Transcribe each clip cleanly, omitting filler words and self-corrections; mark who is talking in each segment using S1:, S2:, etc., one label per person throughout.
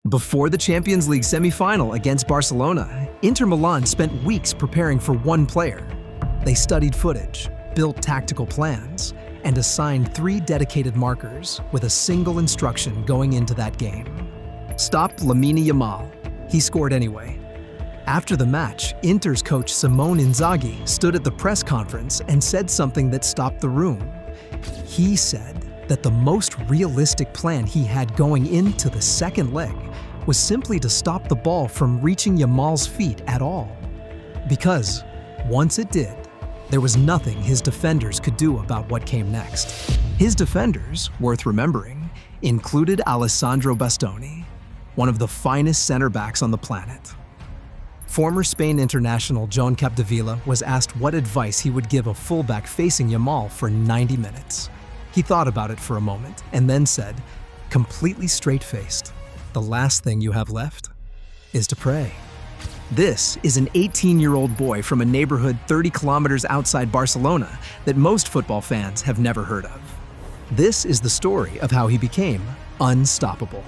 S1: Before the Champions League semi-final against Barcelona, Inter Milan spent weeks preparing for one player. They studied footage, built tactical plans, and assigned 3 dedicated markers with a single instruction going into that game. Stop lamine yamal. He scored anyway. After the match, Inter's coach Simone Inzaghi stood at the press conference and said something that stopped the room. He said that the most realistic plan he had going into the second leg was simply to stop the ball from reaching Yamal's feet at all. Because, once it did, there was nothing his defenders could do about what came next. His defenders, worth remembering, included Alessandro Bastoni, one of the finest center backs on the planet. Former Spain international Joan Capdevila was asked what advice he would give a fullback facing Yamal for 90 minutes. He thought about it for a moment and then said, completely straight-faced, "The last thing you have left is to pray." This is an 18-year-old boy from a neighborhood 30 kilometers outside Barcelona that most football fans have never heard of. This is the story of how he became unstoppable.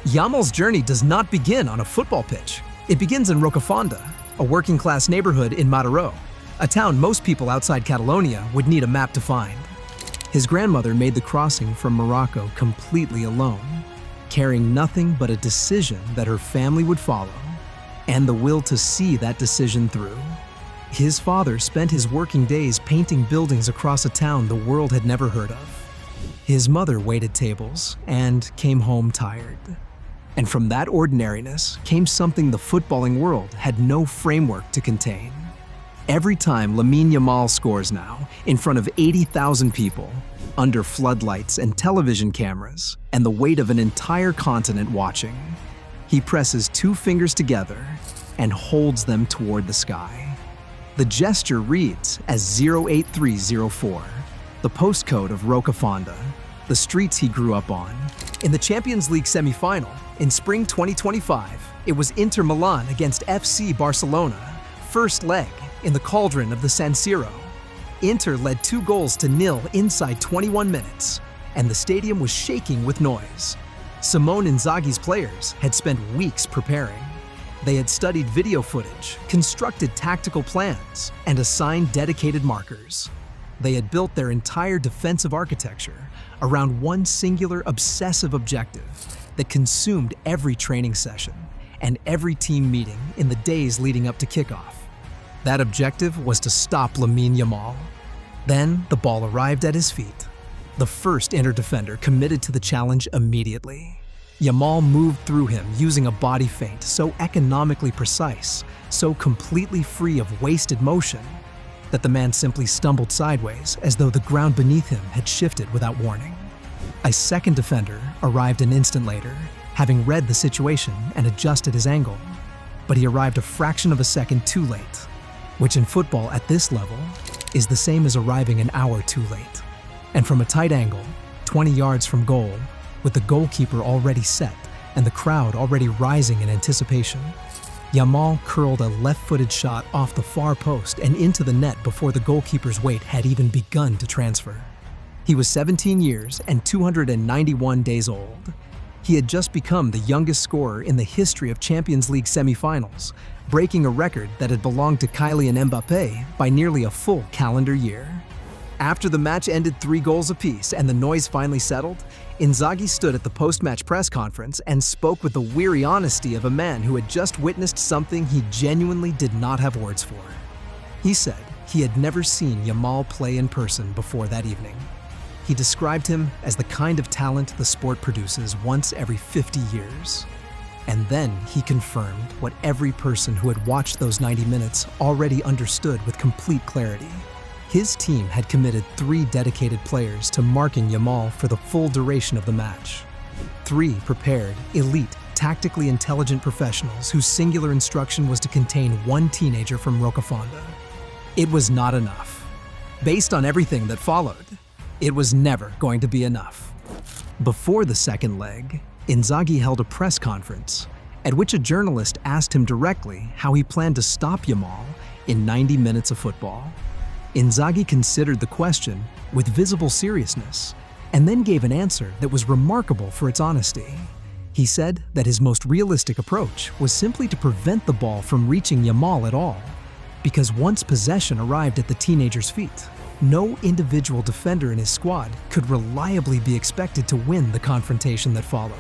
S1: Yamal's journey does not begin on a football pitch. It begins in Rocafonda, a working-class neighborhood in Mataró, a town most people outside Catalonia would need a map to find. His grandmother made the crossing from Morocco completely alone, carrying nothing but a decision that her family would follow, and the will to see that decision through. His father spent his working days painting buildings across a town the world had never heard of. His mother waited tables and came home tired. And from that ordinariness came something the footballing world had no framework to contain. Every time Lamine Yamal scores now, in front of 80,000 people, under floodlights and television cameras, and the weight of an entire continent watching, he presses 2 fingers together and holds them toward the sky. The gesture reads as 08304, the postcode of Rocafonda, the streets he grew up on. In the Champions League semi-final, in spring 2025, it was Inter Milan against FC Barcelona, first leg in the cauldron of the San Siro. Inter led 2-0 inside 21 minutes, and the stadium was shaking with noise. Simone Inzaghi's players had spent weeks preparing. They had studied video footage, constructed tactical plans, and assigned dedicated markers. They had built their entire defensive architecture around one singular obsessive objective that consumed every training session and every team meeting in the days leading up to kickoff. That objective was to stop Lamine Yamal. Then the ball arrived at his feet. The first Inter defender committed to the challenge immediately. Yamal moved through him using a body feint so economically precise, so completely free of wasted motion, that the man simply stumbled sideways as though the ground beneath him had shifted without warning. A second defender arrived an instant later, having read the situation and adjusted his angle, but he arrived a fraction of a second too late, which in football at this level is the same as arriving an hour too late. And from a tight angle, 20 yards from goal, with the goalkeeper already set and the crowd already rising in anticipation, Yamal curled a left-footed shot off the far post and into the net before the goalkeeper's weight had even begun to transfer. He was 17 years and 291 days old. He had just become the youngest scorer in the history of Champions League semi-finals, breaking a record that had belonged to Kylian Mbappé by nearly a full calendar year. After the match ended 3 goals apiece and the noise finally settled, Inzaghi stood at the post-match press conference and spoke with the weary honesty of a man who had just witnessed something he genuinely did not have words for. He said he had never seen Yamal play in person before that evening. He described him as the kind of talent the sport produces once every 50 years. And then he confirmed what every person who had watched those 90 minutes already understood with complete clarity. His team had committed 3 dedicated players to marking Yamal for the full duration of the match. 3 prepared, elite, tactically intelligent professionals whose singular instruction was to contain one teenager from Rocafonda. It was not enough. Based on everything that followed, it was never going to be enough. Before the second leg, Inzaghi held a press conference at which a journalist asked him directly how he planned to stop Yamal in 90 minutes of football. Inzaghi considered the question with visible seriousness and then gave an answer that was remarkable for its honesty. He said that his most realistic approach was simply to prevent the ball from reaching Yamal at all, because once possession arrived at the teenager's feet, no individual defender in his squad could reliably be expected to win the confrontation that followed.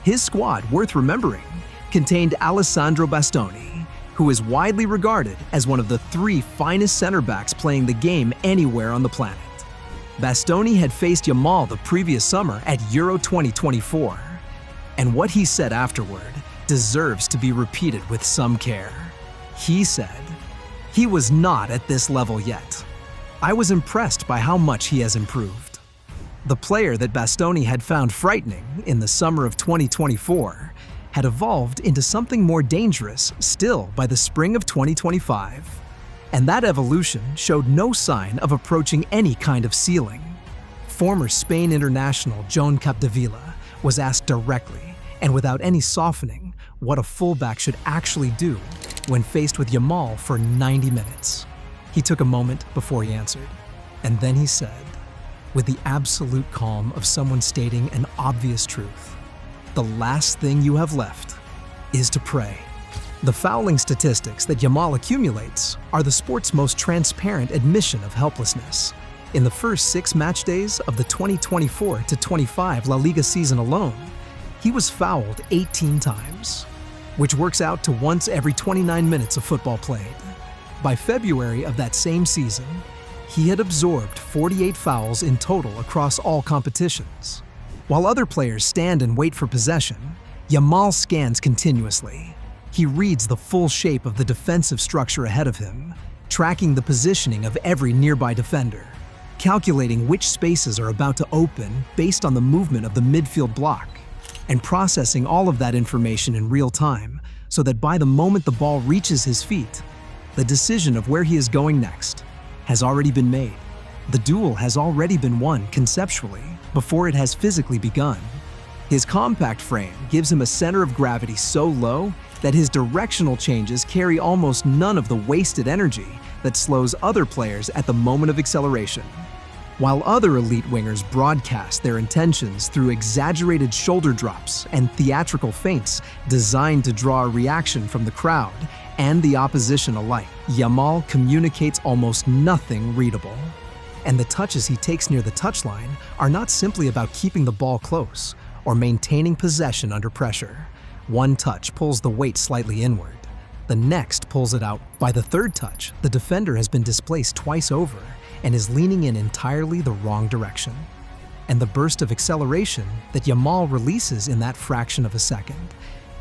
S1: His squad, worth remembering, contained Alessandro Bastoni, who is widely regarded as one of the 3 finest center backs playing the game anywhere on the planet. Bastoni had faced Yamal the previous summer at Euro 2024, and what he said afterward deserves to be repeated with some care. He said, "He was not at this level yet. I was impressed by how much he has improved." The player that Bastoni had found frightening in the summer of 2024 had evolved into something more dangerous still by the spring of 2025. And that evolution showed no sign of approaching any kind of ceiling. Former Spain international Joan Capdevila was asked directly, and without any softening, what a fullback should actually do when faced with Yamal for 90 minutes. He took a moment before he answered, and then he said, with the absolute calm of someone stating an obvious truth, "The last thing you have left is to pray." The fouling statistics that Yamal accumulates are the sport's most transparent admission of helplessness. In the first 6 match days of the 2024-25 La Liga season alone, he was fouled 18 times, which works out to once every 29 minutes of football played. By February of that same season, he had absorbed 48 fouls in total across all competitions. While other players stand and wait for possession, Yamal scans continuously. He reads the full shape of the defensive structure ahead of him, tracking the positioning of every nearby defender, calculating which spaces are about to open based on the movement of the midfield block, and processing all of that information in real time so that by the moment the ball reaches his feet, the decision of where he is going next has already been made. The duel has already been won conceptually before it has physically begun. His compact frame gives him a center of gravity so low that his directional changes carry almost none of the wasted energy that slows other players at the moment of acceleration. While other elite wingers broadcast their intentions through exaggerated shoulder drops and theatrical feints designed to draw a reaction from the crowd and the opposition alike, Yamal communicates almost nothing readable. And the touches he takes near the touchline are not simply about keeping the ball close or maintaining possession under pressure. One touch pulls the weight slightly inward. The next pulls it out. By the third touch, the defender has been displaced twice over and is leaning in entirely the wrong direction. And the burst of acceleration that Yamal releases in that fraction of a second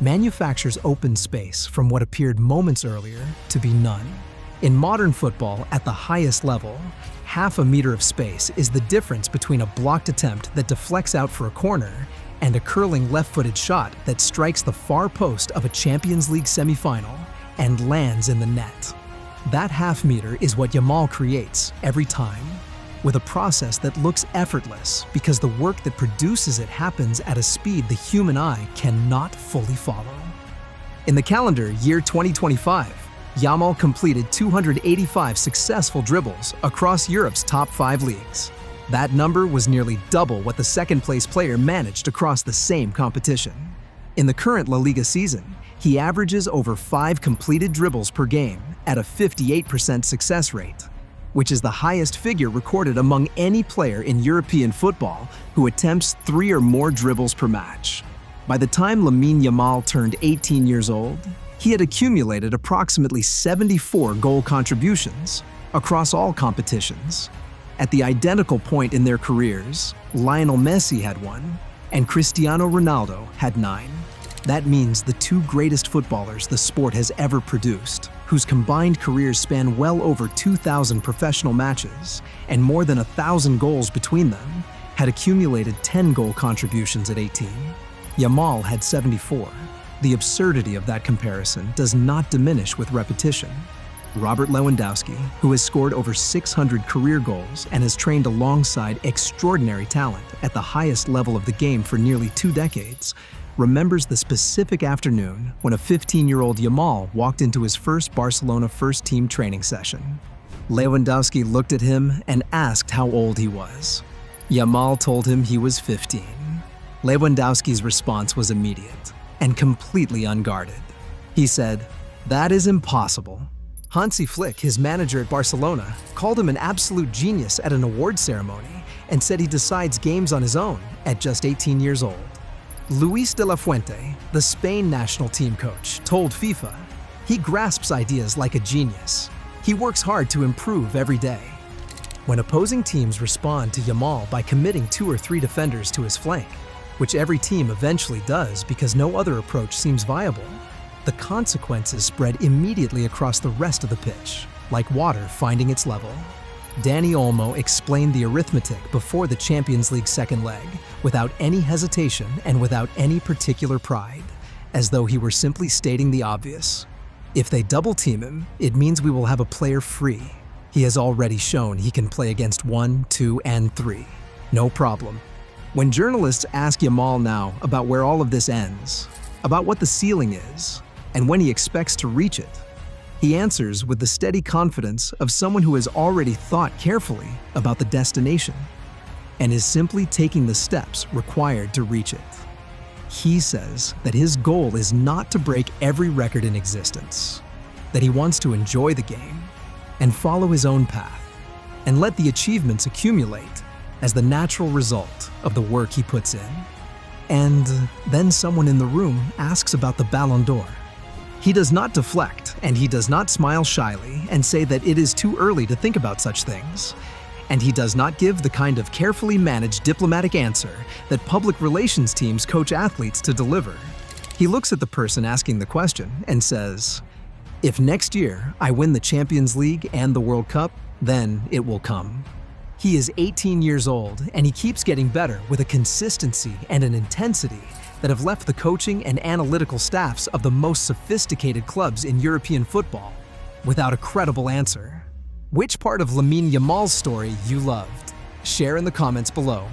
S1: manufactures open space from what appeared moments earlier to be none. In modern football, at the highest level, half a meter of space is the difference between a blocked attempt that deflects out for a corner and a curling left-footed shot that strikes the far post of a Champions League semifinal and lands in the net. That half meter is what Yamal creates every time, with a process that looks effortless because the work that produces it happens at a speed the human eye cannot fully follow. In the calendar year 2025, Yamal completed 285 successful dribbles across Europe's top 5 leagues. That number was nearly double what the second-place player managed across the same competition. In the current La Liga season, he averages over 5 completed dribbles per game at a 58% success rate, which is the highest figure recorded among any player in European football who attempts 3 or more dribbles per match. By the time Lamine Yamal turned 18 years old, he had accumulated approximately 74 goal contributions across all competitions. At the identical point in their careers, Lionel Messi had 1, and Cristiano Ronaldo had 9. That means the 2 greatest footballers the sport has ever produced, whose combined careers span well over 2,000 professional matches and more than 1,000 goals between them, had accumulated 10 goal contributions at 18. Yamal had 74. The absurdity of that comparison does not diminish with repetition. Robert Lewandowski, who has scored over 600 career goals and has trained alongside extraordinary talent at the highest level of the game for nearly 2 decades, remembers the specific afternoon when a 15-year-old Yamal walked into his first Barcelona first-team training session. Lewandowski looked at him and asked how old he was. Yamal told him he was 15. Lewandowski's response was immediate and completely unguarded. He said, "That is impossible." Hansi Flick, his manager at Barcelona, called him an absolute genius at an award ceremony and said he decides games on his own at just 18 years old. Luis de la Fuente, the Spain national team coach, told FIFA, "He grasps ideas like a genius. He works hard to improve every day." When opposing teams respond to Yamal by committing 2 or 3 defenders to his flank, which every team eventually does because no other approach seems viable, the consequences spread immediately across the rest of the pitch, like water finding its level. Dani Olmo explained the arithmetic before the Champions League second leg, without any hesitation and without any particular pride, as though he were simply stating the obvious. If they double-team him, it means we will have a player free. He has already shown he can play against 1, 2, and 3. No problem. When journalists ask Yamal now about where all of this ends, about what the ceiling is, and when he expects to reach it, he answers with the steady confidence of someone who has already thought carefully about the destination and is simply taking the steps required to reach it. He says that his goal is not to break every record in existence, that he wants to enjoy the game and follow his own path and let the achievements accumulate as the natural result of the work he puts in. And then someone in the room asks about the Ballon d'Or. He does not deflect, and he does not smile shyly and say that it is too early to think about such things. And he does not give the kind of carefully managed diplomatic answer that public relations teams coach athletes to deliver. He looks at the person asking the question and says, "If next year I win the Champions League and the World Cup, then it will come." He is 18 years old, and he keeps getting better with a consistency and an intensity that have left the coaching and analytical staffs of the most sophisticated clubs in European football without a credible answer. Which part of Lamine Yamal's story you loved? Share in the comments below.